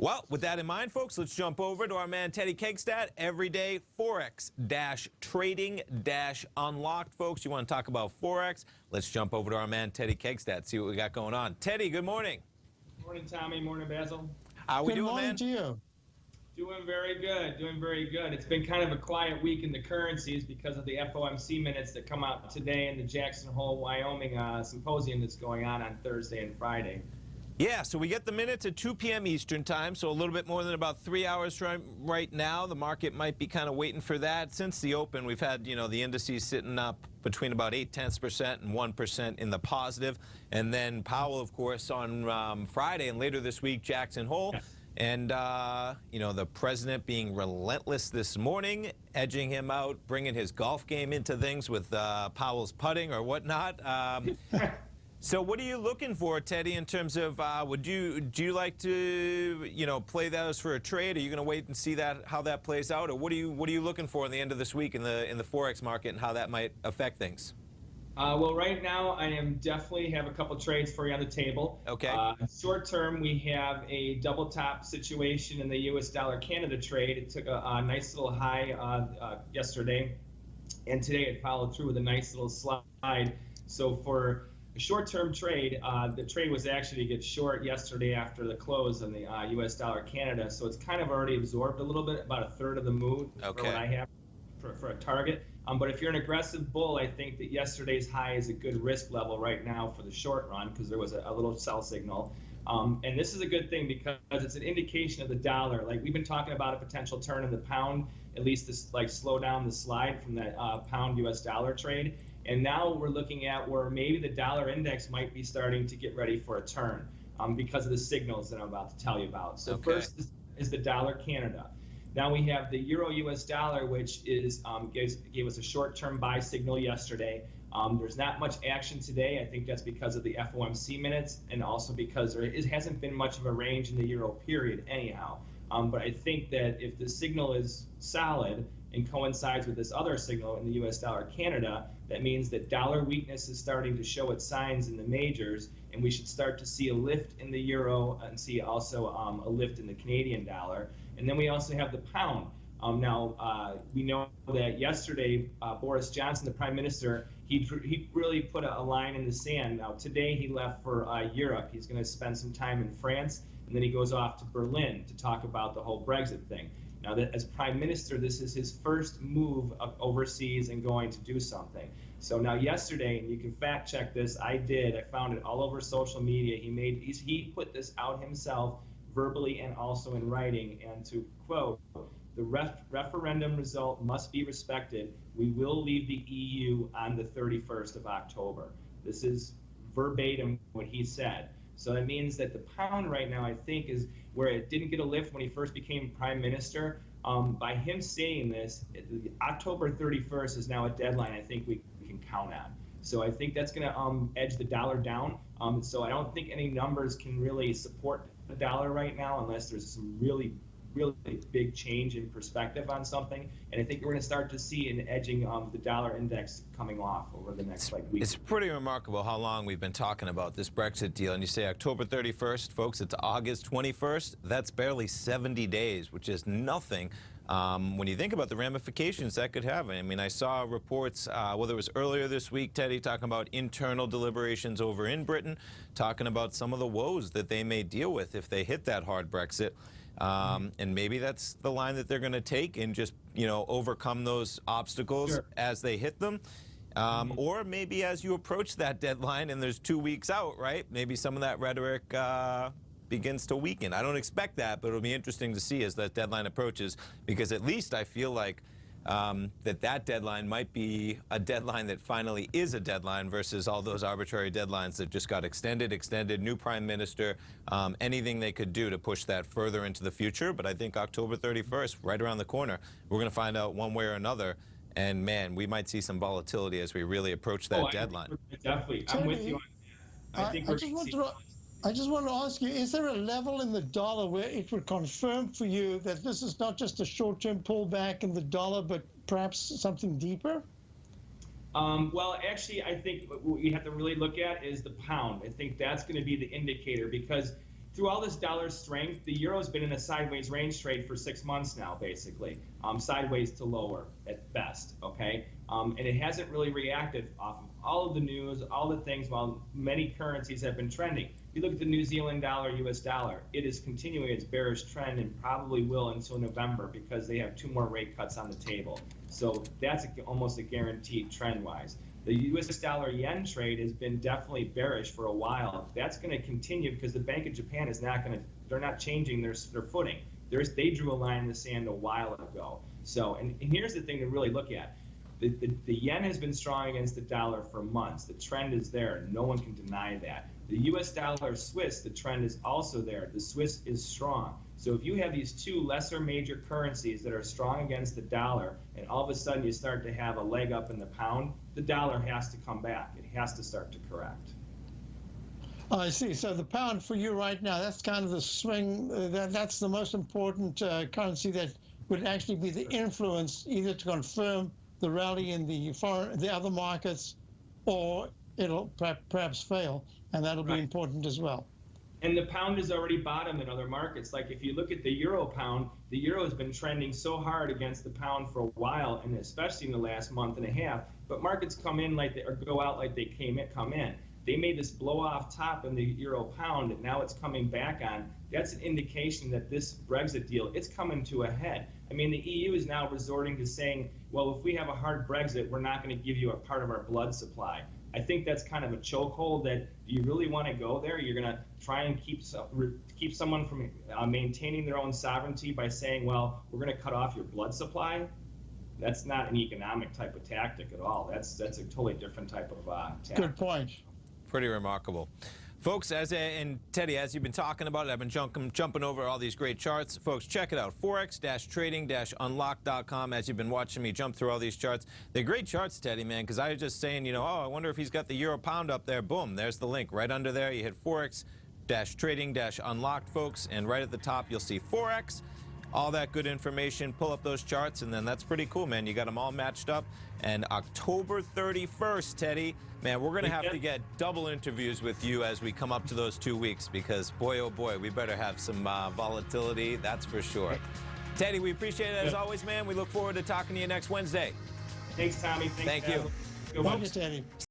Well, with that in mind, folks, let's jump over to our man Teddy Kekstadt, everyday Forex-trading-unlocked. Folks, you want to talk about Forex? Let's jump over to our man Teddy Kekstadt, see what we got going on. Teddy, good morning. Morning, Tommy. Morning, Basil. How we doing, Good morning man? to you. Doing very good. Doing very good. It's been kind of a quiet week in the currencies because of the FOMC minutes that come out today and the Jackson Hole, Wyoming symposium that's going on Thursday and Friday. Yeah, so we get the minutes at 2 p.m. Eastern time, so a little bit more than about 3 hours right now. The market might be kind of waiting for that. Since the open, we've had, the indices sitting up between about 0.8% and 1% in the positive. And then Powell, of course, on Friday and later this week, Jackson Hole. And, the president being relentless this morning, edging him out, bringing his golf game into things with Powell's putting or whatnot. So what are you looking for, Teddy, in terms of do you like to play those for a trade? Are you going to wait and see how that plays out, or what are you looking for in the end of this week in the Forex market and how that might affect things? Well, right now I am definitely have a couple trades for you on the table. Okay. Short term, we have a double top situation in the U.S. dollar Canada trade. It took a nice little high yesterday, and today it followed through with a nice little slide. So for short-term trade, the trade was actually to get short yesterday after the close on the U.S. dollar Canada, so it's kind of already absorbed a little bit, about a third of the move for what I have for a target. But if you're an aggressive bull, I think that yesterday's high is a good risk level right now for the short run because there was a little sell signal. And this is a good thing because it's an indication of the dollar. Like we've been talking about a potential turn in the pound, at least this slow down the slide from that pound U.S. dollar trade. And now we're looking at where maybe the dollar index might be starting to get ready for a turn because of the signals that I'm about to tell you about. So first is the dollar Canada. Now we have the euro US dollar, which is gave us a short-term buy signal yesterday. There's not much action today. I think that's because of the FOMC minutes and also because there hasn't been much of a range in the euro period anyhow. But I think that if the signal is solid and coincides with this other signal in the US dollar Canada, that means that dollar weakness is starting to show its signs in the majors, and we should start to see a lift in the euro and see also a lift in the Canadian dollar. And then we also have the pound. We know that yesterday Boris Johnson, the Prime Minister, he really put a line in the sand. Now today he left for Europe. He's going to spend some time in France, and then he goes off to Berlin to talk about the whole Brexit thing. Now, that as Prime Minister, this is his first move overseas and going to do something. So now yesterday, and you can fact check this, I found it all over social media. He put this out himself verbally and also in writing, and to quote, "The referendum result must be respected. We will leave the EU on the 31st of October." This is verbatim what he said. So that means that the pound right now, I think, is where it didn't get a lift when he first became Prime Minister. By him saying this, October 31st is now a deadline I think we can count on. So I think that's going to edge the dollar down. So I don't think any numbers can really support the dollar right now unless there's some really big change in perspective on something. And I think we're going to start to see an edging of the dollar index coming off over the next week. It's pretty remarkable how long we've been talking about this Brexit deal. And you say October 31st, folks, it's August 21st. That's barely 70 days, which is nothing. When you think about the ramifications that could have. I mean, I saw reports, whether it was earlier this week, Teddy, talking about internal deliberations over in Britain, talking about some of the woes that they may deal with if they hit that hard Brexit. And maybe that's the line that they're going to take and just, overcome those obstacles as they hit them. Or maybe as you approach that deadline and there's 2 weeks out, right? Maybe some of that rhetoric begins to weaken. I don't expect that, but it'll be interesting to see as that deadline approaches, because at least I feel like that deadline might be a deadline that finally is a deadline versus all those arbitrary deadlines that just got extended, new prime minister, anything they could do to push that further into the future. But I think October 31st, right around the corner, we're going to find out one way or another. And, man, we might see some volatility as we really approach that deadline. Definitely. I'm with you on that. I just want to ask you, is there a level in the dollar where it would confirm for you that this is not just a short-term pullback in the dollar, but perhaps something deeper? Well, actually, I think what we have to really look at is the pound. I think that's going to be the indicator, because through all this dollar strength, the euro's been in a sideways range trade for 6 months now, basically, sideways to lower at best, okay? And it hasn't really reacted off of all of the news, all the things, while many currencies have been trending. If you look at the New Zealand dollar, US dollar, it is continuing its bearish trend and probably will until November because they have 2 more rate cuts on the table. So that's almost a guaranteed trend-wise. The US dollar yen trade has been definitely bearish for a while. That's going to continue because the Bank of Japan is not going to, they're not changing their footing. They drew a line in the sand a while ago. So, and here's the thing to really look at. The yen has been strong against the dollar for months. The trend is there. No one can deny that. The US dollar Swiss, the trend is also there. The Swiss is strong. So if you have these 2 lesser major currencies that are strong against the dollar, and all of a sudden you start to have a leg up in the pound, the dollar has to come back. It has to start to correct. I see. So the pound for you right now, that's kind of the swing. That's the most important currency that would actually be the influence either to confirm the rally in the other markets, or it'll perhaps fail, and that'll be important as well. And the pound has already bottomed in other markets. Like if you look at the euro pound, the euro has been trending so hard against the pound for a while, and especially in the last month and a half. But markets come in like they, or go out like they come in. They made this blow off top in the euro pound, and now it's coming back on. That's an indication that this Brexit deal, it's coming to a head. I mean, the EU is now resorting to saying, well, if we have a hard Brexit, we're not going to give you a part of our blood supply. I think that's kind of a chokehold that, do you really want to go there? You're going to try and keep someone from maintaining their own sovereignty by saying, well, we're going to cut off your blood supply? That's not an economic type of tactic at all. That's a totally different type of tactic. Good point. Pretty remarkable. Folks, and Teddy, as you've been talking about it, I've been jumping over all these great charts. Folks, check it out, forex-trading-unlocked.com. As you've been watching me jump through all these charts. They're great charts, Teddy, man, because I was just saying, you know, oh, I wonder if he's got the euro pound up there. Boom, there's the link right under there. You hit forex-trading-unlocked, folks, and right at the top you'll see Forex. All that good information, pull up those charts, and then that's pretty cool, man. You got them all matched up. And October 31st, Teddy, man, we're going to have to get double interviews with you as we come up to those 2 weeks because, boy, oh, boy, we better have some volatility, that's for sure. Teddy, we appreciate it as always, man. We look forward to talking to you next Wednesday. Thanks, Tommy. Thank you. Good Thank you, Teddy.